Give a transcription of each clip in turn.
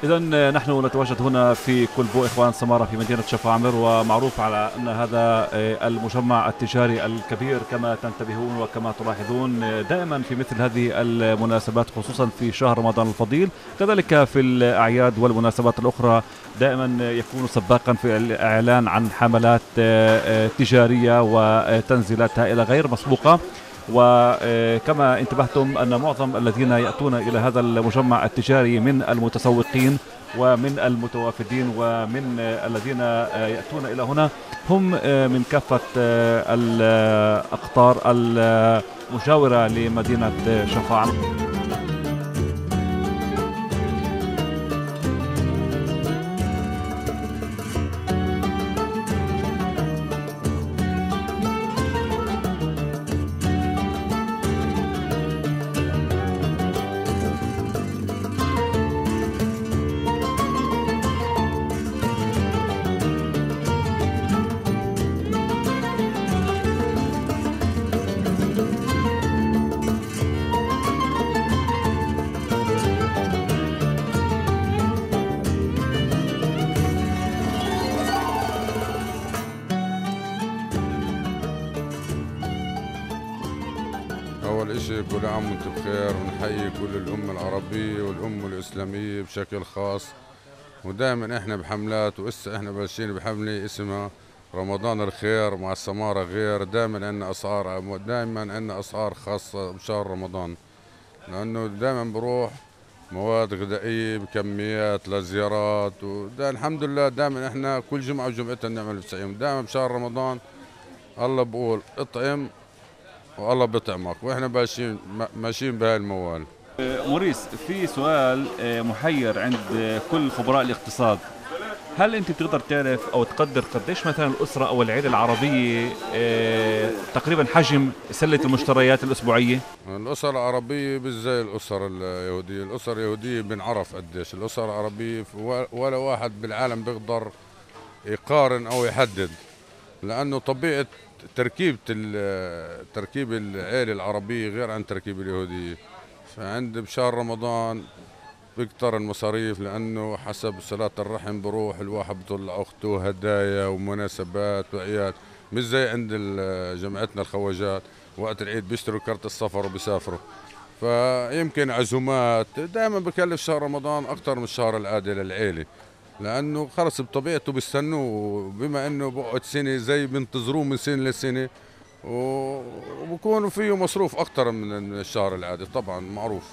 إذا نحن نتواجد هنا في كلبو إخوان سمارة في مدينة شفاعمر، ومعروف على أن هذا المجمع التجاري الكبير كما تنتبهون وكما تلاحظون دائما في مثل هذه المناسبات، خصوصا في شهر رمضان الفضيل، كذلك في الأعياد والمناسبات الأخرى دائما يكون سباقا في الإعلان عن حملات تجارية وتنزيلات هائلة غير مسبوقة. وكما انتبهتم أن معظم الذين يأتون إلى هذا المجمع التجاري من المتسوقين ومن المتوافدين ومن الذين يأتون إلى هنا هم من كافة الأقطار المجاورة لمدينة شفاعة. أول إشي كل عام وأنتم بخير، ونحيي كل الأمة العربية والأمة الإسلامية بشكل خاص. ودائما إحنا بحملات، وإسا إحنا بلشين بحملة اسمها رمضان الخير مع السمارة غير. دائما عندنا أسعار خاصة بشهر رمضان، لأنه دائما بروح مواد غذائية بكميات لزيارات. الحمد لله دائما إحنا كل جمعة وجمعتها نعمل بسعيم. دائما بشهر رمضان الله بقول اطعم والله بيطعمك، واحنا ماشيين بهاي الموال. موريس، في سؤال محير عند كل خبراء الاقتصاد. هل انت بتقدر تعرف او تقدر قديش مثلا الاسره او العيله العربيه تقريبا حجم سله المشتريات الاسبوعيه؟ الاسر العربيه مش زي الاسر اليهوديه. الاسر اليهوديه بنعرف قديش. الاسر العربيه ولا واحد بالعالم بيقدر يقارن او يحدد، لانه طبيعه تركيب العيله العربيه غير عن تركيب اليهوديه. فعند بشهر رمضان بيكتر المصاريف، لأنه حسب صلاة الرحم بروح الواحد بيطلع أخته هدايا ومناسبات وأعياد، مش زي عند جماعتنا الخواجات وقت العيد بيشتروا كرت السفر وبيسافروا. فيمكن عزومات دائما بكلف شهر رمضان أكثر من الشهر العادي للعيلة، لأنه خلص بطبيعته بيستنوه، بما إنه بقعد سنة زي بينتظروه من سنة لسنة، وبكون فيه مصروف أكثر من الشهر العادي طبعا معروف.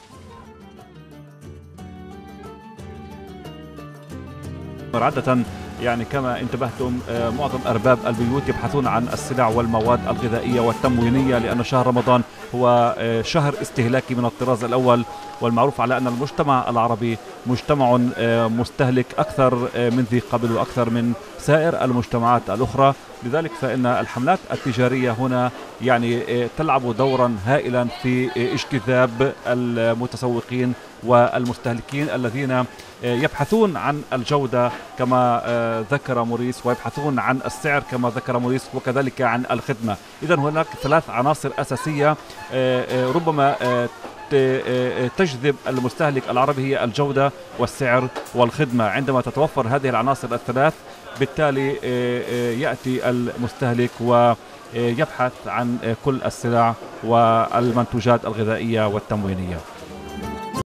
عادة يعني كما انتبهتم معظم أرباب البيوت يبحثون عن السلع والمواد الغذائية والتموينية، لأن شهر رمضان هو شهر استهلاكي من الطراز الأول، والمعروف على أن المجتمع العربي مجتمع مستهلك أكثر من ذي قبل وأكثر من سائر المجتمعات الأخرى. لذلك فإن الحملات التجارية هنا يعني تلعب دورا هائلا في اجتذاب المتسوقين والمستهلكين الذين يبحثون عن الجودة كما ذكر موريس، ويبحثون عن السعر كما ذكر موريس، وكذلك عن الخدمة. إذن هناك ثلاث عناصر أساسية ربما تجذب المستهلك العربي، هي الجودة والسعر والخدمة. عندما تتوفر هذه العناصر الثلاث بالتالي يأتي المستهلك ويبحث عن كل السلع والمنتوجات الغذائية والتموينية.